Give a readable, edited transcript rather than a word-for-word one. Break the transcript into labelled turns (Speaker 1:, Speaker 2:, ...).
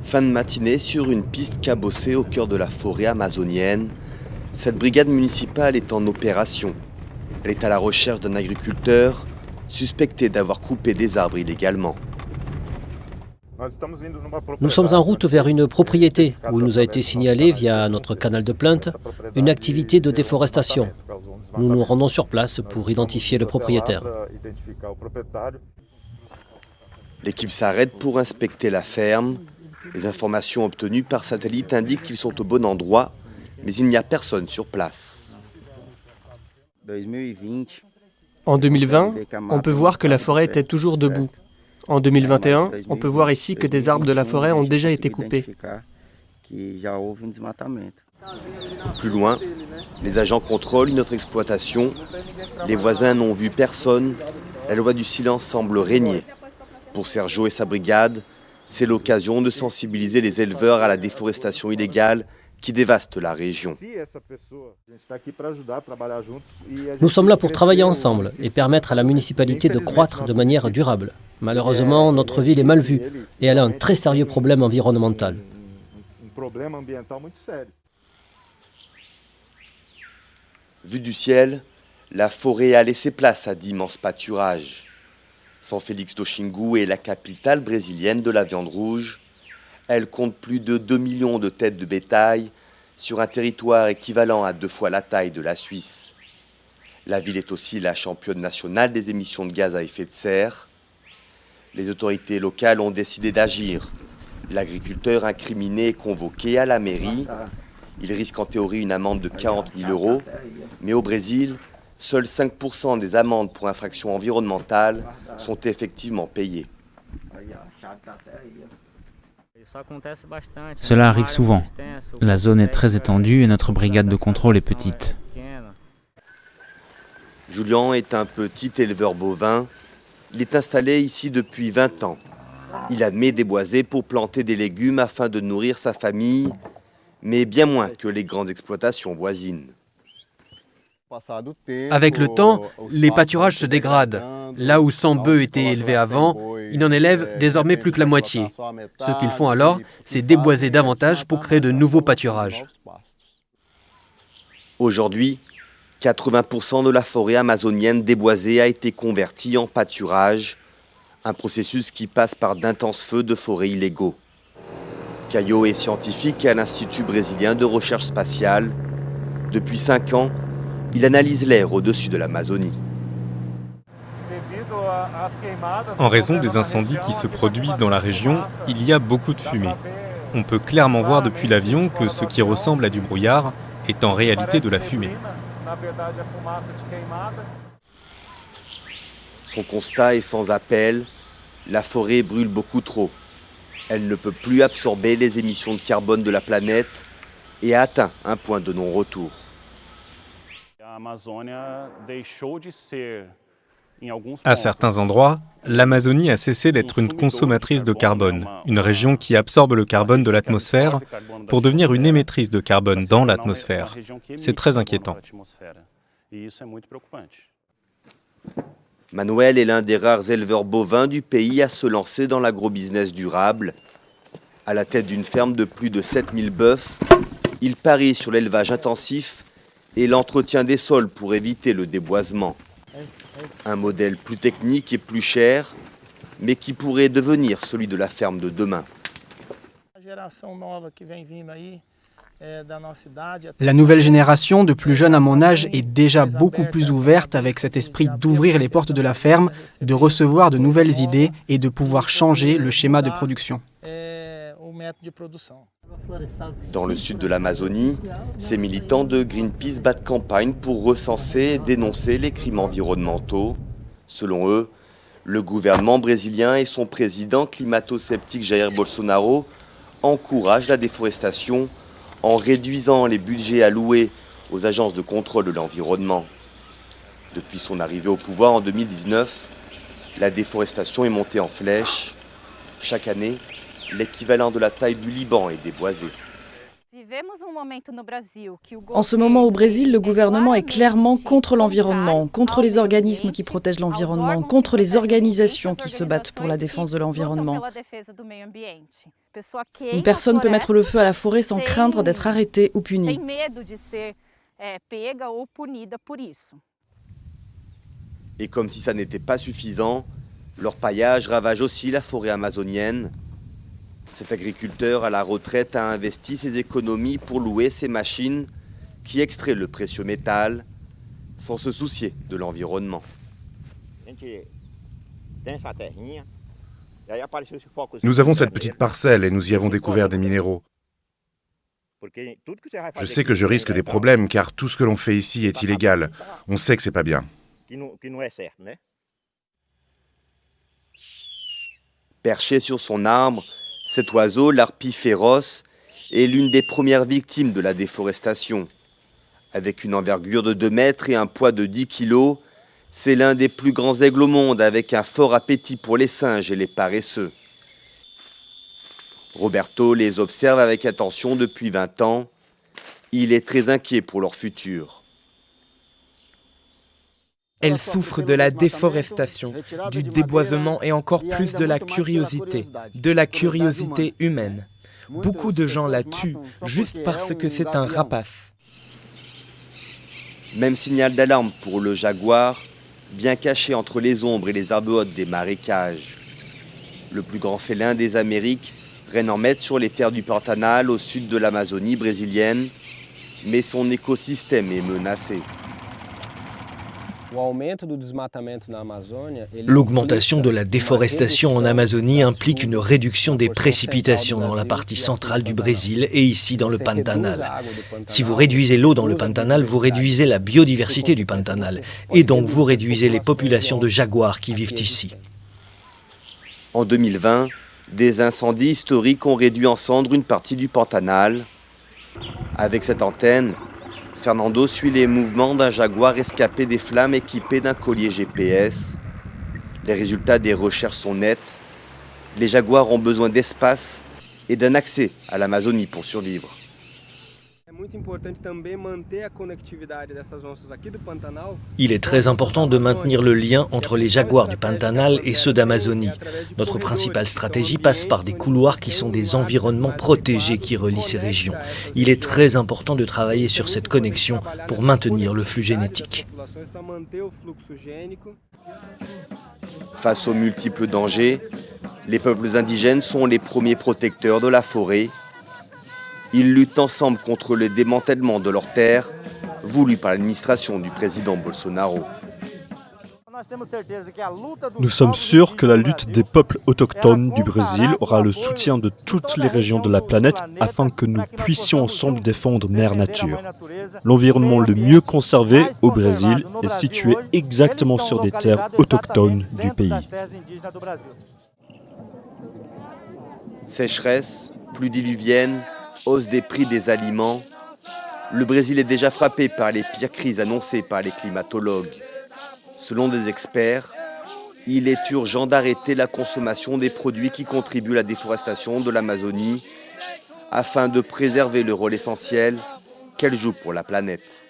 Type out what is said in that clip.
Speaker 1: Fin de matinée sur une piste cabossée au cœur de la forêt amazonienne. Cette brigade municipale est en opération. Elle est à la recherche d'un agriculteur suspecté d'avoir coupé des arbres illégalement.
Speaker 2: Nous sommes en route vers une propriété où il nous a été signalé via notre canal de plainte une activité de déforestation. Nous nous rendons sur place pour identifier le propriétaire.
Speaker 1: L'équipe s'arrête pour inspecter la ferme. Les informations obtenues par satellite indiquent qu'ils sont au bon endroit, mais il n'y a personne sur place.
Speaker 3: En 2020, on peut voir que la forêt était toujours debout. En 2021, on peut voir ici que des arbres de la forêt ont déjà été coupés.
Speaker 1: Plus loin, les agents contrôlent une autre exploitation. Les voisins n'ont vu personne. La loi du silence semble régner. Pour Sergio et sa brigade, c'est l'occasion de sensibiliser les éleveurs à la déforestation illégale qui dévaste la région.
Speaker 2: Nous sommes là pour travailler ensemble et permettre à la municipalité de croître de manière durable. Malheureusement, notre ville est mal vue et elle a un très sérieux problème environnemental.
Speaker 1: Vue du ciel, la forêt a laissé place à d'immenses pâturages. São Félix do Xingu est la capitale brésilienne de la viande rouge. Elle compte plus de 2 millions de têtes de bétail sur un territoire équivalent à 2 fois la taille de la Suisse. La ville est aussi la championne nationale des émissions de gaz à effet de serre. Les autorités locales ont décidé d'agir. L'agriculteur incriminé est convoqué à la mairie. Il risque en théorie une amende de 40 000 €, mais au Brésil, seuls 5% des amendes pour infraction environnementale sont effectivement payées.
Speaker 4: Cela arrive souvent. La zone est très étendue et notre brigade de contrôle est petite.
Speaker 1: Julian est un petit éleveur bovin. Il est installé ici depuis 20 ans. Il admet déboiser pour planter des légumes afin de nourrir sa famille, mais bien moins que les grandes exploitations voisines.
Speaker 3: Avec le temps, les pâturages se dégradent. Là où 100 bœufs étaient élevés avant, ils n'en élèvent désormais plus que la moitié. Ce qu'ils font alors, c'est déboiser davantage pour créer de nouveaux pâturages.
Speaker 1: Aujourd'hui, 80% de la forêt amazonienne déboisée a été convertie en pâturage, un processus qui passe par d'intenses feux de forêt illégaux. Caio est scientifique à l'Institut brésilien de recherche spatiale. Depuis 5 ans, il analyse l'air au-dessus de l'Amazonie.
Speaker 5: En raison des incendies qui se produisent dans la région, il y a beaucoup de fumée. On peut clairement voir depuis l'avion que ce qui ressemble à du brouillard est en réalité de la fumée.
Speaker 1: Son constat est sans appel, la forêt brûle beaucoup trop. Elle ne peut plus absorber les émissions de carbone de la planète et a atteint un point de non-retour.
Speaker 5: À certains endroits, l'Amazonie a cessé d'être une consommatrice de carbone, une région qui absorbe le carbone de l'atmosphère pour devenir une émettrice de carbone dans l'atmosphère. C'est très inquiétant.
Speaker 1: Manuel est l'un des rares éleveurs bovins du pays à se lancer dans l'agrobusiness durable. À la tête d'une ferme de plus de 7000 bœufs, il parie sur l'élevage intensif et l'entretien des sols pour éviter le déboisement. Un modèle plus technique et plus cher, mais qui pourrait devenir celui de la ferme de demain.
Speaker 6: La nouvelle génération de plus jeunes à mon âge est déjà beaucoup plus ouverte avec cet esprit d'ouvrir les portes de la ferme, de recevoir de nouvelles idées et de pouvoir changer le schéma de production.
Speaker 1: Dans le sud de l'Amazonie, ces militants de Greenpeace battent campagne pour recenser et dénoncer les crimes environnementaux. Selon eux, le gouvernement brésilien et son président climato-sceptique Jair Bolsonaro encouragent la déforestation en réduisant les budgets alloués aux agences de contrôle de l'environnement. Depuis son arrivée au pouvoir en 2019, la déforestation est montée en flèche. Chaque année, l'équivalent de la taille du Liban est déboisé.
Speaker 7: En ce moment au Brésil, le gouvernement est clairement contre l'environnement, contre les organismes qui protègent l'environnement, contre les organisations qui se battent pour la défense de l'environnement. Une personne peut mettre le feu à la forêt sans craindre d'être arrêtée ou punie.
Speaker 1: Et comme si ça n'était pas suffisant, leur paillage ravage aussi la forêt amazonienne. Cet agriculteur à la retraite a investi ses économies pour louer ses machines qui extraient le précieux métal sans se soucier de l'environnement.
Speaker 8: Nous avons cette petite parcelle et nous y avons découvert des minéraux. Je sais que je risque des problèmes car tout ce que l'on fait ici est illégal. On sait que c'est pas bien.
Speaker 1: Perché sur son arbre, cet oiseau, l'arpie féroce, est l'une des premières victimes de la déforestation. Avec une envergure de 2 mètres et un poids de 10 kilos, c'est l'un des plus grands aigles au monde avec un fort appétit pour les singes et les paresseux. Roberto les observe avec attention depuis 20 ans. Il est très inquiet pour leur futur.
Speaker 9: Elles souffrent de la déforestation, du déboisement et encore plus de la curiosité humaine. Beaucoup de gens la tuent juste parce que c'est un rapace.
Speaker 1: Même signal d'alarme pour le jaguar, bien caché entre les ombres et les arbres hautes des marécages. Le plus grand félin des Amériques règne en maître sur les terres du Pantanal au sud de l'Amazonie brésilienne, mais son écosystème est menacé.
Speaker 10: L'augmentation de la déforestation en Amazonie implique une réduction des précipitations dans la partie centrale du Brésil et ici dans le Pantanal. Si vous réduisez l'eau dans le Pantanal, vous réduisez la biodiversité du Pantanal et donc vous réduisez les populations de jaguars qui vivent ici.
Speaker 1: En 2020, des incendies historiques ont réduit en cendres une partie du Pantanal. Avec cette antenne, Fernando suit les mouvements d'un jaguar rescapé des flammes équipé d'un collier GPS. Les résultats des recherches sont nets. Les jaguars ont besoin d'espace et d'un accès à l'Amazonie pour survivre.
Speaker 10: Il est très important de maintenir le lien entre les jaguars du Pantanal et ceux d'Amazonie. Notre principale stratégie passe par des couloirs qui sont des environnements protégés qui relient ces régions. Il est très important de travailler sur cette connexion pour maintenir le flux génétique.
Speaker 1: Face aux multiples dangers, les peuples indigènes sont les premiers protecteurs de la forêt. Ils luttent ensemble contre le démantèlement de leurs terres, voulu par l'administration du président Bolsonaro.
Speaker 11: Nous sommes sûrs que la lutte des peuples autochtones du Brésil aura le soutien de toutes les régions de la planète afin que nous puissions ensemble défendre Mère Nature. L'environnement le mieux conservé au Brésil est situé exactement sur des terres autochtones du pays.
Speaker 1: Sécheresse, pluie diluvienne, hausse des prix des aliments. Le Brésil est déjà frappé par les pires crises annoncées par les climatologues. Selon des experts, il est urgent d'arrêter la consommation des produits qui contribuent à la déforestation de l'Amazonie afin de préserver le rôle essentiel qu'elle joue pour la planète.